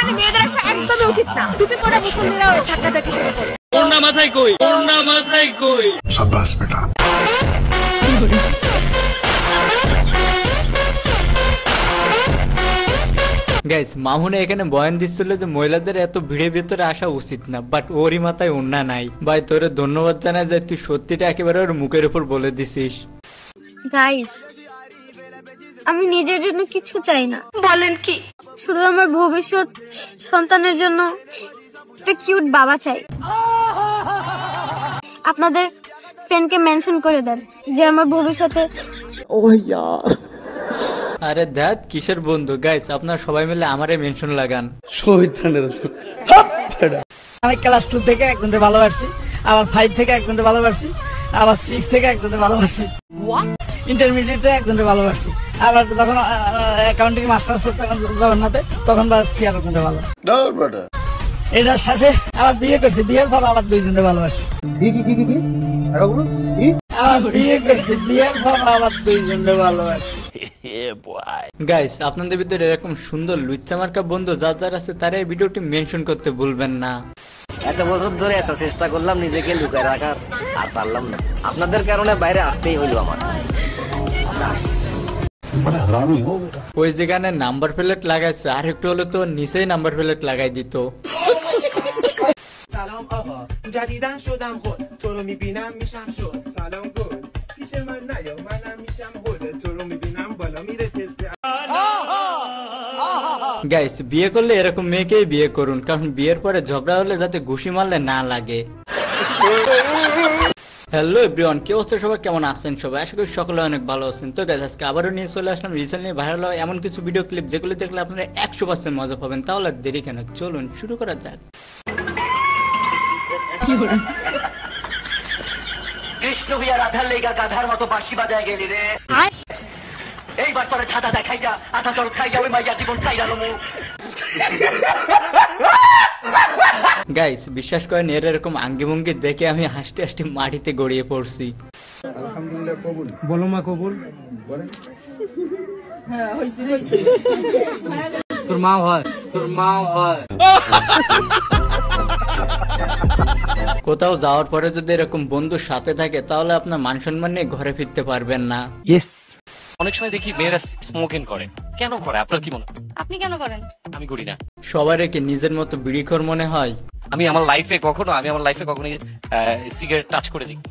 এখানে মেয়েদের আসা একদমই উচিত না। টুপি পরা মুসল্লিরাও ধাক্কাধাক্কি শুরু করছে। ওড়না মাথায় কই, ওড়না মাথায় কই। শাবাশ বেটা। গাইস, মামুনে এখানে বয়ান দিচ্ছিল যে মহিলাদের এত ভিড়ের ভিতরে আসা উচিত না, বাট ওরই মাথায় ওড়না নাই। ভাই তোরে ধন্যবাদ জানাই যে তুই সত্যিটা একেবারে ওর মুখের উপর বলে দিছিস। গাইস, আমি নিজের জন্য কিছু চাই না। বলেন কি? শুধু আমার ভবিষ্যৎ সন্তানের জন্য একটা কিউট বাবা চাই। আপনাদের ফ্রেন্ডকে মেনশন করে দেন যে আমার ভবিষ্যতে। আরে দেখ কিসের বন্ধু। গাইস, আপনারা সবাই মিলে আমারে মেনশন লাগান। আমি ক্লাস 2 থেকে একজনকে ভালোবাসি, আবার 5 থেকে একজনকে ভালোবাসি, আবার 6 থেকে একজনকে ভালোবাসি, ইন্টারমিডিয়েটে একজনকে ভালোবাসি, আবার যখন অ্যাকাউন্টিং মাস্টার্স করতে জগন্নাথে তখন ভাবছি আর একজনকে ভালো। এটার শেষে আবার বিয়ে করছি, বিয়ের পর আবার 2 জনকে ভালোবাসি। আবার বিয়ে করছি, বিয়ের পর আবার 2 জনকে ভালোবাসি। গাইস, আপনাদের ভিতরে এরকম সুন্দর লুচ্চা মার্কা বন্ধু যার যার আছে তারা এই ভিডিওটি মেনশন করতে ভুলবেন না। এত বছর ধরে এত চেষ্টা করলাম নিজেকে লুকায় রাখার, আর পারলাম না। আপনাদের কারণে বাইরে আসতেই হইল আমার। ওই যেখানে নাম্বার প্লেট লাগাইছে আর একটু হলে তো নিচেই নাম্বার প্লেট লাগাই দিত। গাইস, বিয়ে করলে এরকম মেয়েকেই বিয়ে করুন, কারণ বিয়ের পরে ঝগড়া হলে যাতে ঘুষি মারলে না লাগে। হ্যালো এভরিওয়ান, কি অবস্থা সবাই, কেমন আছেন সবাই? আশা করি সকলে অনেক ভালো আছেন। তো গাইস, আজকে আবারও নিয়ে চলে আসলাম রিসেন্টলি ভাইরাল হওয়া এমন কিছু ভিডিও ক্লিপ যেগুলো দেখলে আপনারা 100% মজা পাবেন। তাহলে দেরি কেন, চলুন শুরু করা যাক। কৃষ্ণ হইয়া রাধার লেগা গাধার মতো বাঁশি বাজায় গেলি রে। এইবার তোরে ধাঁধা দেখাই যা, আধা তোর খাই যাবে মাইয়া জীবন চাইরা লমু। গাইস, বিশ্বাস করেন এর এরকম আঙ্গি ভঙ্গি দেখে আমি হাসতে হাসতে মাটিতে গড়িয়ে পড়ছি। আলহামদুলিল্লাহ কবুল। বলো মা কবুল। তোর মা হয়, তোর মা হয়। কোথাও যাওয়ার পরে যদি এরকম বন্ধুর সাথে থাকে তাহলে আপনার মান সম্মান নিয়ে ঘরে ফিরতে পারবেন না। অনেক সময় দেখি মেয়েরা স্মোকিং করে, কেন করে আপনার কি মনে হয়? আপনি কেন করেন? আমি করি না। সবার কি নিজের মতো বিড়িখোর মনে হয়? আমি আমার লাইফে কখনো সিগারেট টাচ করে দেখি।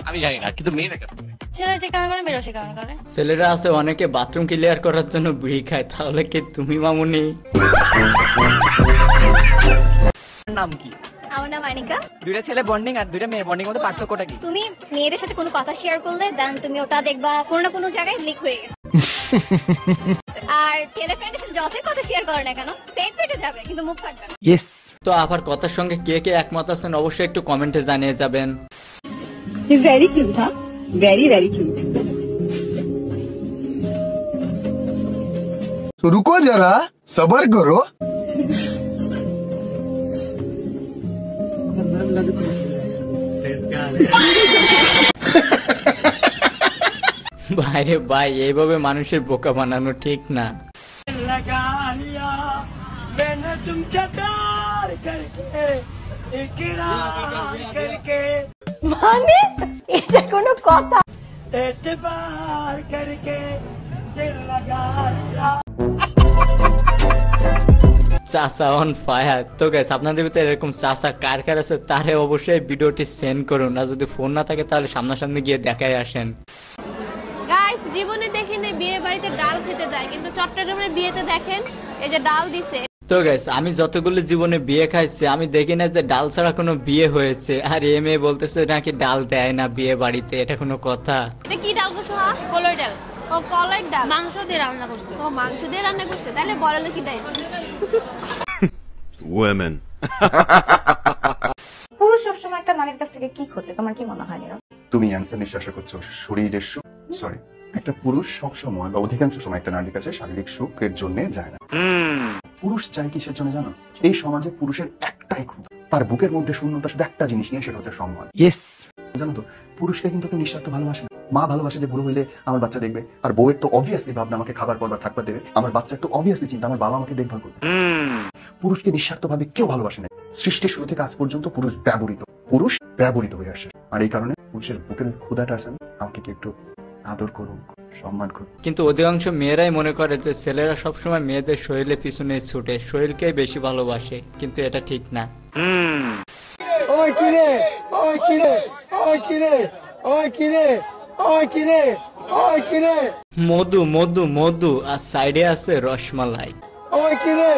আমি জানি না, কিন্তু মেয়েরা কেন করে? ছেলেরা যে কারণে করে, মেয়েরা সে কারণে করে। ছেলেরা আছে অনেকে বাথরুম ক্লিয়ার করার জন্য বিড়ি খায়, তাহলে কি তুমি মামুনি? নাম কি? আমার নাম আনিকা। দুইটা ছেলে বন্ডিং আর দুইটা মেয়ে বন্ডিং মধ্যে পার্থক্যটা কি? তুমি মেয়েদের সাথে কোনো কথা শেয়ার করলে দেন তুমি ওটা দেখবা কোনো না কোনো জায়গায় লিক হয়ে গেছে। আর ছেলে ফ্রেন্ডের সাথে যতই কথা শেয়ার করে না কেন, পেট ফেটে যাবে কিন্তু মুখ ফাটবে না। তো আবার কথার সঙ্গে কে কে একমত আছেন অবশ্যই একটু কমেন্টে জানিয়ে যাবেন। Very cute, huh? Very, very cute. तो रुको जरा, सबर करो। বাইরে ভাই, এইভাবে মানুষের বোকা বানানো ঠিক না। মানে এটা কোনো কথা? চাচা অন ফায়ার। তো গাইস, আপনাদের ভিতরে এরকম চাচা কার কার আছে তারে অবশ্যই ভিডিওটি সেন্ড করুন, আর যদি ফোন না থাকে তাহলে সামনাসামনি গিয়ে দেখাই আসেন। গাইস, জীবনে দেখিনি বিয়ে বাড়িতে ডাল খেতে যায়, কিন্তু চট্টগ্রামের বিয়েতে দেখেন এই যে ডাল দিছে। তো গাইস, আমি যতগুলো জীবনে বিয়ে খাইছি আমি দেখি না যে ডাল ছাড়া কোনো বিয়ে হয়েছে, আর এ মেয়ে বলতেছে নাকি ডাল দেয় না বিয়ে বাড়িতে। এটা কোনো কথা? এটা কি ডাল গো সোহা? কলাই ডাল। ও কলাই ডাল মাংস দিয়ে রান্না করছে। ও মাংস দিয়ে রান্না করছে, তাহলে বড় কি দেয়? women পুরুষ সবসময় একটা নারীর কাছ থেকে কি খোঁজে, তোমার কি মনে হয়? তুমি অ্যান্সার নিশ্চয় আশা করছো শরীরের সুখ। সরি, একটা পুরুষ সবসময় বা অধিকাংশ সময় একটা নারীর কাছে শারীরিক সুখের জন্য যায় না। পুরুষ চাই কিসের জন্য জানো? এই সমাজে পুরুষের একটাই ক্ষুধা, তার বুকের মধ্যে শূন্যতা শুধু একটা জিনিস নিয়ে, সেটা হচ্ছে সম্মান। জানো তো, পুরুষকে কিন্তু কেউ নিঃস্বার্থ ভালোবাসে না। মা ভালোবাসে যে বুড়ো হইলে আমার বাচ্চা দেখবে, আর বউয়ের তো অবভিয়াসলি ভাবনা আমাকে খাবার পরবার থাকবার দেবে। আমার বাচ্চার তো অবভিয়াসলি চিন্তা আমার বাবা আমাকে দেখভাল করবে। পুরুষকে নিঃস্বার্থভাবে কেউ ভালোবাসে না। সৃষ্টির শুরু থেকে আজ পর্যন্ত পুরুষ ব্যবহৃত হয়ে আসে। আর এই কারণে পুরুষের বুকের ক্ষুধাটা আছেন, আমাকে কি একটু আদর করুন, সম্মান করুন। কিন্তু অধিকাংশ মেয়েরাই মনে করে যে ছেলেরা সবসময় মেয়েদের শরীরের পিছনে ছুটে, শরীরকেই বেশি ভালোবাসে, কিন্তু এটা ঠিক না। ওই কিরে, ওই কিরে, ওই কিরে, ওই কিরে, ওই কিরে, ওই কিরে, মধু মধু মধু, আর সাইডে আছে রসমালাই। ওই কিরে,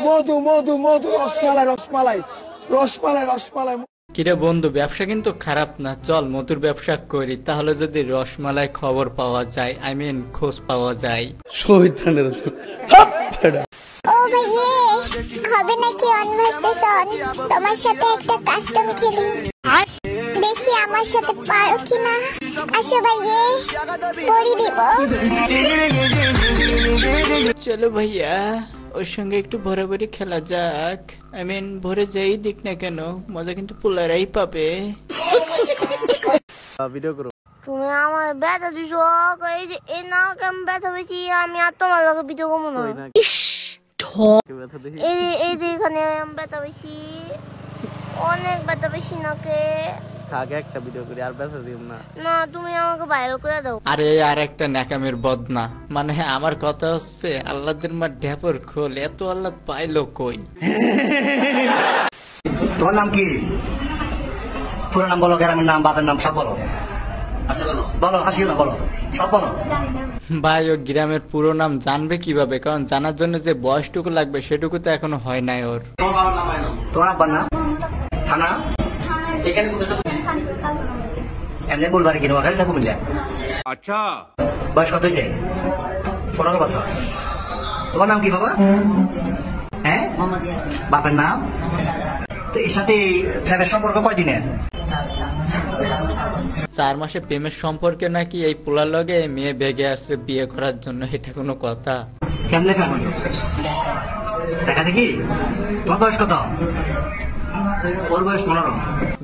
মধু মধু মধু, রসমালাই রসমালাই রসমালাই রসমালাই। কিরে বন্ধু, ব্যবসা কিন্তু খারাপ না, চল মধুর ব্যবসা করি, তাহলে যদি রসমালাই খবর পাওয়া যায়, খোঁজ পাওয়া যায়। ও ভাইয়ে, হবে নাকি অনভার্সেশন? তোমার সাথে একটা কাস্টম খেলি, দেখি আমার সাথে পারো কিনা। আসো ভাইয়ে, পরি দিব। চলো ভাইয়া, ওর সঙ্গে একটু ভরাভরি খেলা যাক। ভরে যাই দিক না কেন, মজা কিন্তু পোলারাই পাবে। তুমি আমার ব্যথা দিছো, এই যে এই না কেমন ব্যথা পেয়েছি আমি, আর তোমার লগে ভিডিও করবো না। এই যে এখানে ব্যথা পেয়েছি, অনেক ব্যথা পেয়েছি নাকে। একটা ভিডিও করি, আর ব্যথা দিও না। না, তুমি আমাকে ভাইরাল করে দাও। আরে আর একটা ন্যাকামের বদনা, মানে আমার কথা হচ্ছে আল্লাহদের মা ঢ্যাপর খোল, এত আল্লাহ পাইলো কই? তোমার নাম কি? পুরো নাম বলো, গ্রামের নাম, বাপের নাম, সব বলো। বলো, হাসিও না, বলো, সব বলো। ভাই, ও গ্রামের পুরো নাম জানবে কিভাবে? কারণ জানার জন্য যে বয়সটুকু লাগবে সেটুকু তো এখনো হয় নাই ওর। তোমার আব্বার নাম? থানা? এমনি বলবার কি, নোয়াখালী না কুমিল্লা? আচ্ছা। বয়স কত হয়েছে? 15 বছর। তোমার নাম কি বাবা? হ্যাঁ, বাপের নাম? তো এর সাথে প্রেমের সম্পর্ক কয়দিনের? 4 মাসে প্রেমের সম্পর্কে নাকি এই পোলার লগে মেয়ে বেগে আসছে বিয়ে করার জন্য, এটা কোনো কথা? কেমনে ফ্যান হলো? দেখা দেখি। তোমার বয়স কত? ওর বয়স 15।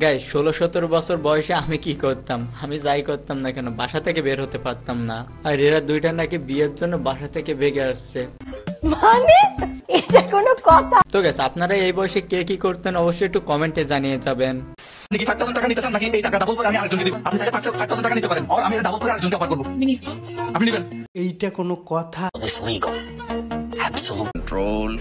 গাই, 16-17 বছর বয়সে আমি কি করতাম? আমি যাই করতাম না কেন, বাসা থেকে বের হতে পারতাম না। আর এরা দুইটা নাকি বিয়ের জন্য বাসা থেকে বেগে আসছে। মানে এটা কোনো কথা? তো গেছে, আপনারা এই বয়সে কে কি করতেন অবশ্যই একটু কমেন্টে জানিয়ে যাবেন। নাকি 5,000 টাকা নিতে চান, নাকি এই টাকা ডাবল করে আমি আরেকজনকে দিব? আপনি চাইলে 5,000 টাকা নিতে পারেন, আর আমি ডাবল করে আরেকজনকে অফার করব। আপনি নেবেন? এইটা কোনো কথা? কন্ট্রোল।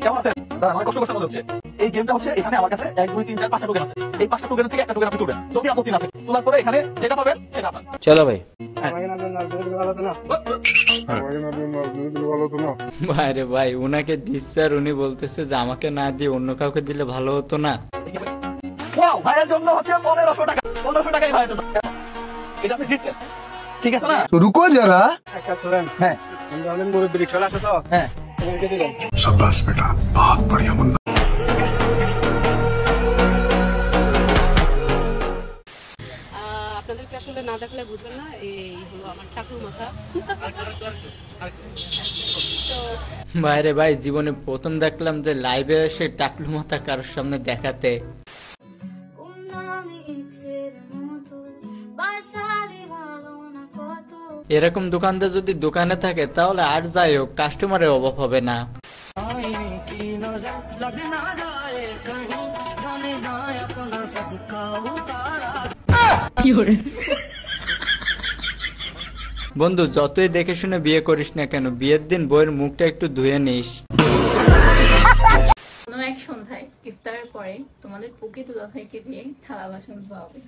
কেমন আছেন? দাদা, আমার কষ্ট করতে মনে হচ্ছে। এই গেমটা হচ্ছে, এখানে আমার কাছে 1 2 3 4 5টা টোকেন আছে। এই 5টা টোকেন থেকে একটা টোকেন আপনি তুলবেন। যদি আপত্তি না থাকে, তোলার পরে এখানে যেটা পাবেন সেটা আপনার। চলো ভাই। ভাইরে ভাই, উনাকে দিচ্ছে আর উনি বলতেছে যে আমাকে না দিয়ে অন্য কাউকে দিলে ভালো হতো না? ওয়াও, ভাইয়ের জন্য হচ্ছে 1500 টাকা। 1500 টাকাই ভাইয়ের জন্য। এটা আপনি দিচ্ছেন, ঠিক আছে না? तो रुको जरा। হ্যাঁ, চলে আসো তো। হ্যাঁ। शाबाश बेटा, बहुत बढ़िया मुन्ना। আপনাদেরকে আসলে না দেখলে বুঝবেন না, এই হলো আমার ঠাকুর মাথা। ভাইরে ভাই, জীবনে প্রথম দেখলাম যে লাইভে এসে টাকলু মাথা কারোর সামনে দেখাতে। এরকম দোকানদার যদি দোকানে থাকে তাহলে আর যাই হোক, কাস্টমারের অভাব হবে না। বন্ধু, যতই দেখে শুনে বিয়ে করিস না কেন, বিয়ের দিন বইয়ের মুখটা একটু ধুয়ে নিস। কোনো এক সন্ধ্যায় ইফতারের পরে তোমাদের প্রকৃত দফাইকে দিয়ে থালা বাসন ধোয়া হবে।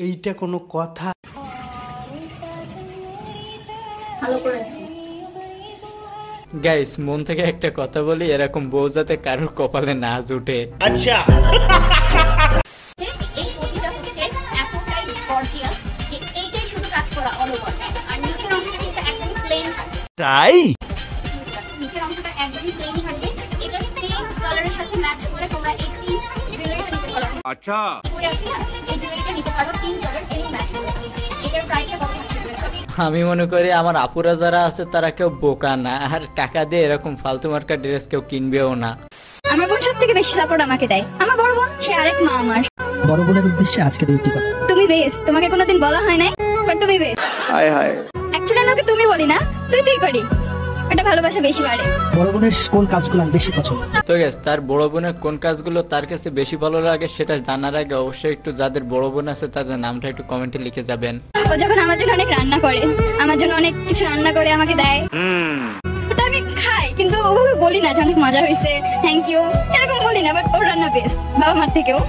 এইটা কোনো কথা? ভালো করে গাইস, মন থেকে একটা কথা বলি, এরকম বউ যাতে কারোর কপালে না জুটে। আচ্ছা, এই পটিটা হচ্ছে এতটাই গর্জিয়াস যে এইটাই শুধু কাজ করা অল ওভার, আর নিচের অংশটা কিন্তু একদম প্লেন থাকবে। তাই নিচের অংশটা একদমই প্লেনই থাকবে। এটা সেম কালারের সাথে ম্যাচ করে তোমরা এই জুয়েলারিটা নিতে পারো। আচ্ছা, এই জুয়েলারিটা নিতে পারো, 3 কালার সেম ম্যাচ করে। এটার প্রাইসটা কত থাকবে? আমি মনে করি আমার আপুরা যারা আছে তারা কেউ বোকা না, আর টাকা দিয়ে এরকম ফালতু মার্কা ড্রেস কেউ কিনবেও না। আমার বোন সব থেকে বেশি সাপোর্ট আমাকে দেয়। আমার বড় বোন সে আরেক মা আমার। বড় বোনের উদ্দেশ্যে আজকে দুইটি কথা। তুমি বেস্ট, তোমাকে কোনোদিন বলা হয় নাই, বাট তুমি বেস্ট। हाय हाय। অ্যাকচুয়ালি আমাকে তুমি বলি না, তুই করি। এটা ভালোবাসা বেশি বাড়ে। বড় বোনের কোন কাজগুলো বেশি পছন্দ? তো গ্যাস তার বড় বোনের কোন কাজগুলো তার কাছে বেশি ভালো লাগে সেটা জানার আগে অবশ্যই একটু যাদের বড় বোন আছে তাদের নামটা একটু কমেন্টে লিখে যাবেন। ও যখন আমার জন্য অনেক রান্না করে, আমার জন্য অনেক কিছু রান্না করে আমাকে দেয়, ওটা আমি খাই কিন্তু ওভাবে বলি না যে অনেক মজা হয়েছে থ্যাংক ইউ এরকম বলি না, বাট ওর রান্না বেস্ট বাবা মার থেকেও।